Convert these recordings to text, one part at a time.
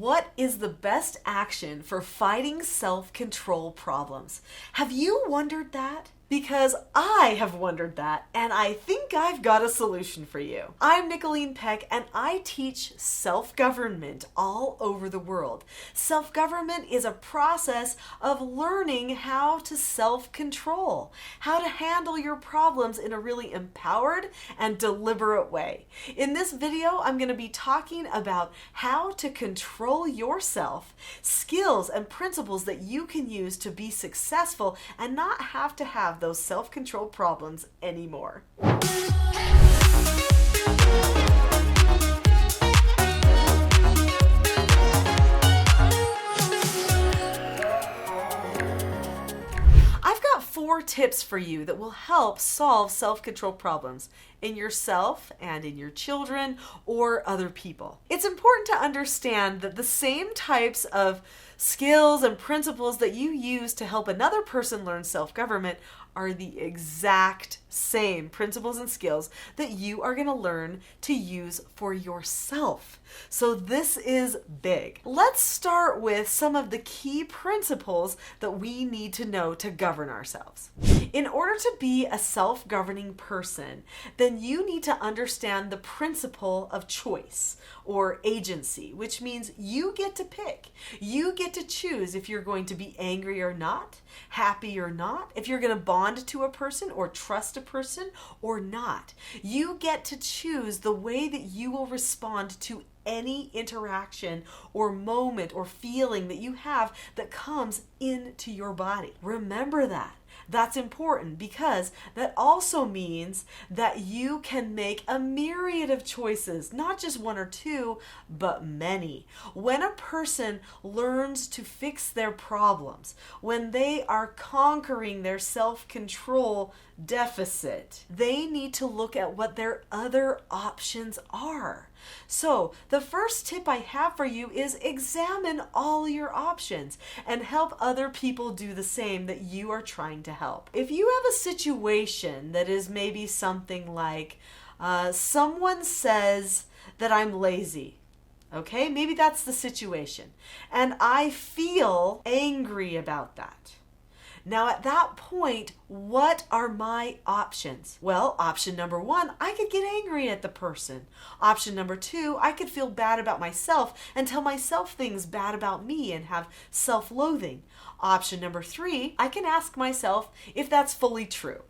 What is the best action for fighting self-control problems? Have you wondered that? Because I have wondered that, and I think I've got a solution for you. I'm Nicholeen Peck, and I teach self-government all over the world. Self-government is a process of learning how to self-control, how to handle your problems in a really empowered and deliberate way. In this video, I'm going to be talking about how to control yourself, skills and principles that you can use to be successful and not have to have those self-control problems anymore. I've got 4 tips for you that will help solve self-control problems in yourself and in your children or other people. It's important to understand that the same types of skills and principles that you use to help another person learn self-government are the exact same principles and skills that you are going to learn to use for yourself. So this is big. Let's start with some of the key principles that we need to know to govern ourselves. In order to be a self-governing person, then you need to understand the principle of choice or agency, which means you get to pick. You get to choose if you're going to be angry or not, happy or not, if you're going to bond to a person or trust a person or not. You get to choose the way that you will respond to any interaction or moment or feeling that you have that comes into your body. Remember that. That's important because that also means that you can make a myriad of choices, not just 1 or 2, but many. When a person learns to fix their problems, when they are conquering their self-control deficit, they need to look at what their other options are. So the first tip I have for you is examine all your options and help other people do the same that you are trying to help. If you have a situation that is maybe something like someone says that I'm lazy, okay, maybe that's the situation, and I feel angry about that. Now at that point, what are my options? Well, option number 1, I could get angry at the person. Option number 2, I could feel bad about myself and tell myself things bad about me and have self-loathing. Option number 3, I can ask myself if that's fully true.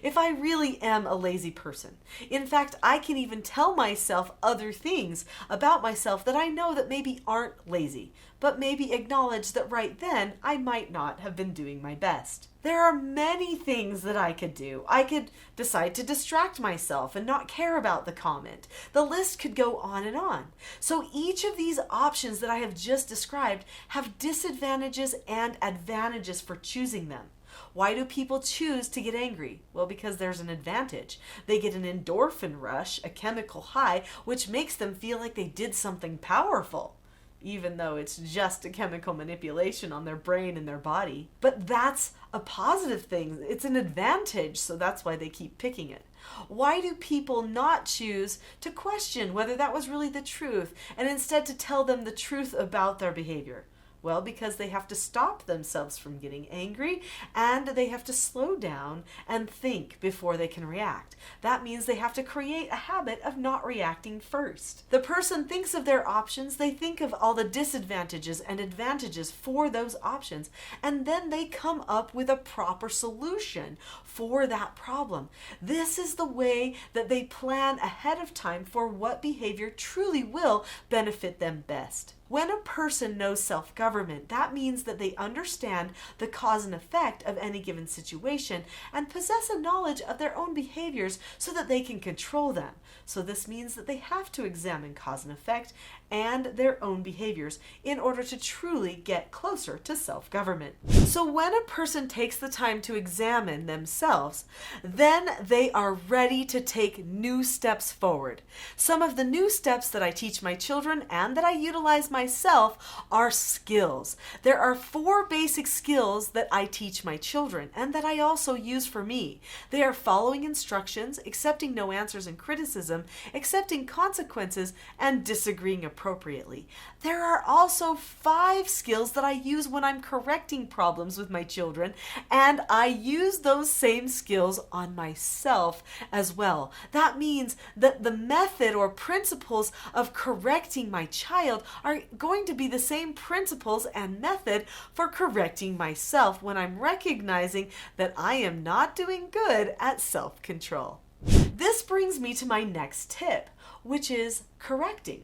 If I really am a lazy person. In fact, I can even tell myself other things about myself that I know that maybe aren't lazy, but maybe acknowledge that right then I might not have been doing my best. There are many things that I could do. I could decide to distract myself and not care about the comment. The list could go on and on. So each of these options that I have just described have disadvantages and advantages for choosing them. Why do people choose to get angry? Well, because there's an advantage. They get an endorphin rush, a chemical high, which makes them feel like they did something powerful, even though it's just a chemical manipulation on their brain and their body. But that's a positive thing. It's an advantage, so that's why they keep picking it. Why do people not choose to question whether that was really the truth and instead to tell them the truth about their behavior? Well, because they have to stop themselves from getting angry and they have to slow down and think before they can react. That means they have to create a habit of not reacting first. The person thinks of their options, they think of all the disadvantages and advantages for those options, and then they come up with a proper solution for that problem. This is the way that they plan ahead of time for what behavior truly will benefit them best. When a person knows self-government, that means that they understand the cause and effect of any given situation and possess a knowledge of their own behaviors so that they can control them. So this means that they have to examine cause and effect and their own behaviors in order to truly get closer to self-government. So when a person takes the time to examine themselves, then they are ready to take new steps forward. Some of the new steps that I teach my children and that I utilize myself are skills. There are 4 basic skills that I teach my children and that I also use for me. They are following instructions, accepting no answers and criticism, accepting consequences, and disagreeing appropriately. There are also 5 skills that I use when I'm correcting problems with my children, and I use those same skills on myself as well. That means that the method or principles of correcting my child are going to be the same principles and method for correcting myself when I'm recognizing that I am not doing good at self-control. This brings me to my next tip, which is correcting.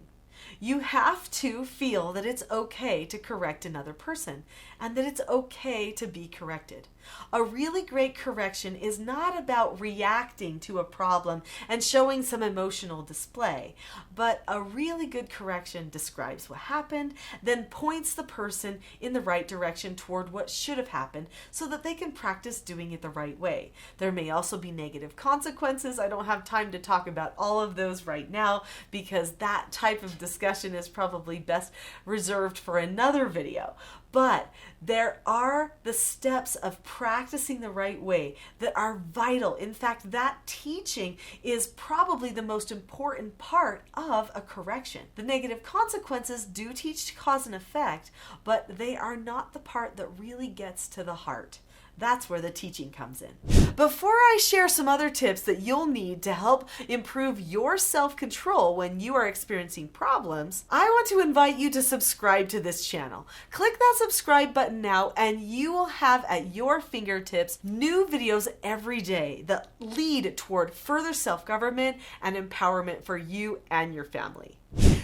You have to feel that it's okay to correct another person and that it's okay to be corrected. A really great correction is not about reacting to a problem and showing some emotional display, but a really good correction describes what happened, then points the person in the right direction toward what should have happened so that they can practice doing it the right way. There may also be negative consequences. I don't have time to talk about all of those right now because that type of discussion is probably best reserved for another video. But there are the steps of practicing the right way that are vital. In fact, that teaching is probably the most important part of a correction. The negative consequences do teach cause and effect, but they are not the part that really gets to the heart. That's where the teaching comes in. Before I share some other tips that you'll need to help improve your self-control when you are experiencing problems, I want to invite you to subscribe to this channel. Click that subscribe button now and you will have at your fingertips new videos every day that lead toward further self-government and empowerment for you and your family.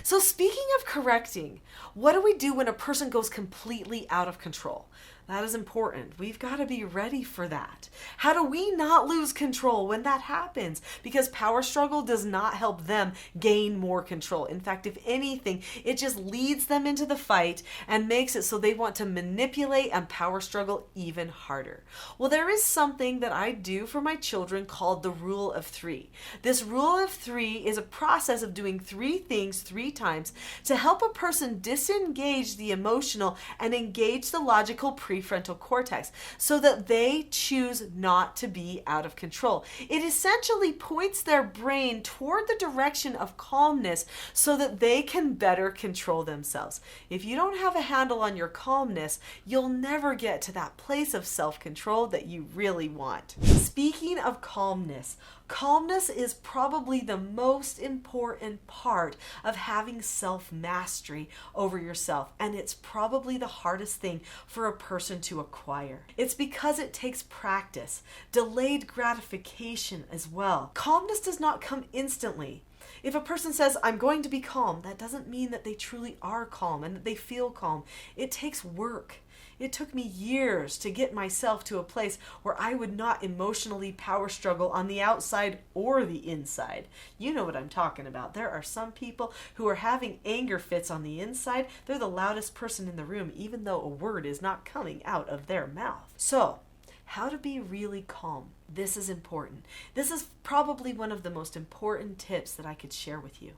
So speaking of correcting, what do we do when a person goes completely out of control? That is important. We've got to be ready for that. How do we not lose control when that happens? Because power struggle does not help them gain more control. In fact, if anything, it just leads them into the fight and makes it so they want to manipulate and power struggle even harder. Well, there is something that I do for my children called the rule of 3. This rule of 3 is a process of doing 3 things 3 times to help a person disengage the emotional and engage the logical prefrontal cortex so that they choose not to be out of control. It essentially points their brain toward the direction of calmness so that they can better control themselves. If you don't have a handle on your calmness, you'll never get to that place of self-control that you really want. Speaking of calmness, calmness is probably the most important part of having self-mastery over yourself, and it's probably the hardest thing for a person to acquire. It's because it takes practice, delayed gratification as well. Calmness does not come instantly. If a person says, I'm going to be calm, that doesn't mean that they truly are calm and that they feel calm. It takes work. It took me years to get myself to a place where I would not emotionally power struggle on the outside or the inside. You know what I'm talking about. There are some people who are having anger fits on the inside. They're the loudest person in the room, even though a word is not coming out of their mouth. So, how to be really calm. This is important. This is probably one of the most important tips that I could share with you.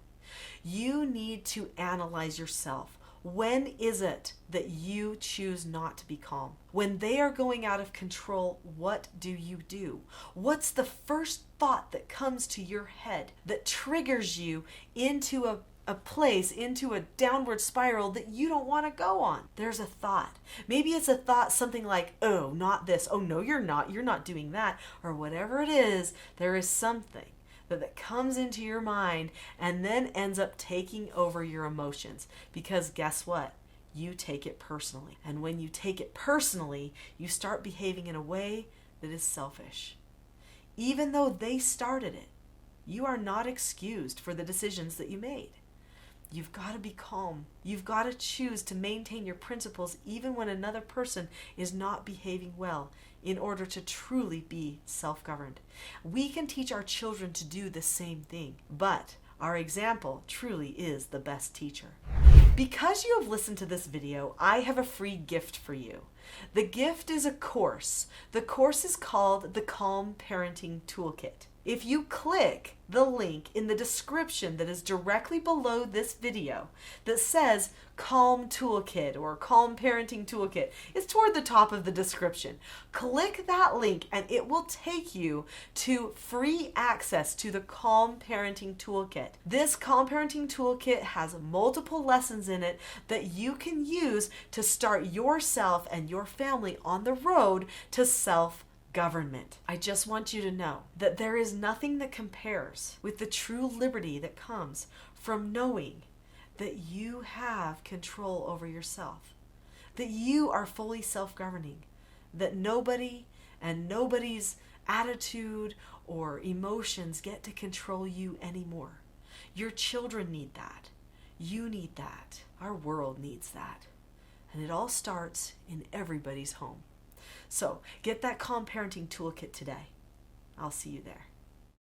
You need to analyze yourself. When is it that you choose not to be calm? When they are going out of control, what do you do? What's the first thought that comes to your head that triggers you into a place, into a downward spiral that you don't want to go on? There's a thought. Maybe it's a thought something like, oh, not this. Oh, no, you're not doing that. Or whatever it is, there is something that comes into your mind and then ends up taking over your emotions. Because guess what? You take it personally. And when you take it personally, you start behaving in a way that is selfish. Even though they started it, you are not excused for the decisions that you made. You've got to be calm. You've got to choose to maintain your principles even when another person is not behaving well in order to truly be self-governed. We can teach our children to do the same thing, but our example truly is the best teacher. Because you have listened to this video, I have a free gift for you. The gift is a course. The course is called the Calm Parenting Toolkit. If you click the link in the description that is directly below this video that says Calm Toolkit or Calm Parenting Toolkit, it's toward the top of the description. Click that link and it will take you to free access to the Calm Parenting Toolkit. This Calm Parenting Toolkit has multiple lessons in it that you can use to start yourself and your family on the road to self-government. I just want you to know that there is nothing that compares with the true liberty that comes from knowing that you have control over yourself, that you are fully self-governing, that nobody and nobody's attitude or emotions get to control you anymore. Your children need that. You need that. Our world needs that. And it all starts in everybody's home. So get that Calm Parenting Toolkit today. I'll see you there.